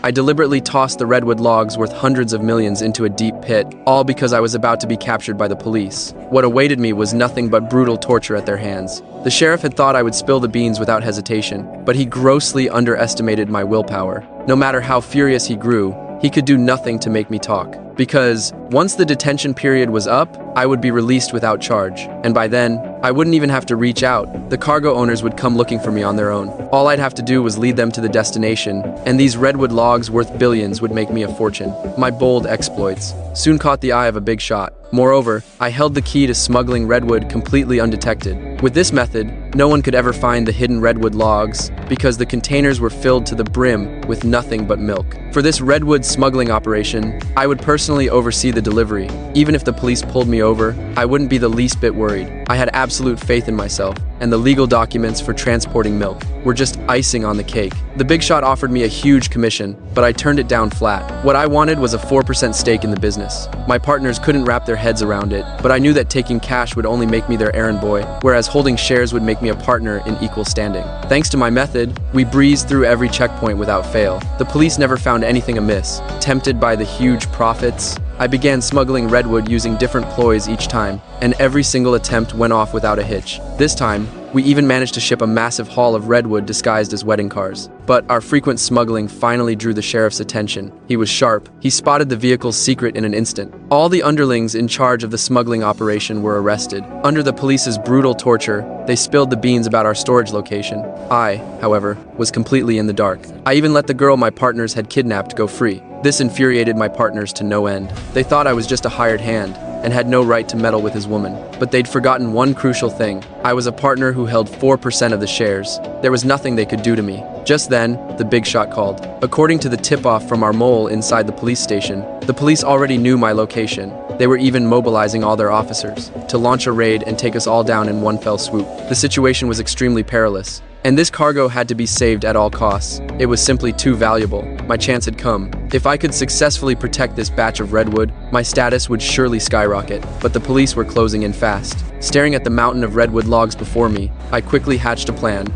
I deliberately tossed the redwood logs worth hundreds of millions into a deep pit, all because I was about to be captured by the police. What awaited me was nothing but brutal torture at their hands. The sheriff had thought I would spill the beans without hesitation, but he grossly underestimated my willpower. No matter how furious he grew, he could do nothing to make me talk. Because once the detention period was up, I would be released without charge. And by then, I wouldn't even have to reach out. The cargo owners would come looking for me on their own. All I'd have to do was lead them to the destination, and these redwood logs worth billions would make me a fortune. My bold exploits soon caught the eye of a big shot. Moreover, I held the key to smuggling redwood completely undetected. With this method, no one could ever find the hidden redwood logs because the containers were filled to the brim with nothing but milk. For this redwood smuggling operation, I would personally oversee the delivery. Even if the police pulled me over, I wouldn't be the least bit worried. I had absolute faith in myself, and the legal documents for transporting milk were just icing on the cake. The big shot offered me a huge commission, but I turned it down flat. What I wanted was a 4% stake in the business. My partners couldn't wrap their heads around it, but I knew that taking cash would only make me their errand boy, whereas holding shares would make me a partner in equal standing. Thanks to my method, we breezed through every checkpoint without fail. The police never found anything amiss. Tempted by the huge profits, I began smuggling redwood using different ploys each time, and every single attempt went off without a hitch. This time, we even managed to ship a massive haul of redwood disguised as wedding cars. But our frequent smuggling finally drew the sheriff's attention. He was sharp. He spotted the vehicle's secret in an instant. All the underlings in charge of the smuggling operation were arrested. Under the police's brutal torture, they spilled the beans about our storage location. I, however, was completely in the dark. I even let the girl my partners had kidnapped go free. This infuriated my partners to no end. They thought I was just a hired hand and had no right to meddle with his woman. But they'd forgotten one crucial thing. I was a partner who held 4% of the shares. There was nothing they could do to me. Just then, the big shot called. According to the tip-off from our mole inside the police station, the police already knew my location. They were even mobilizing all their officers to launch a raid and take us all down in one fell swoop. The situation was extremely perilous, and this cargo had to be saved at all costs. It was simply too valuable. My chance had come. If I could successfully protect this batch of redwood, my status would surely skyrocket. But the police were closing in fast. Staring at the mountain of redwood logs before me, I quickly hatched a plan.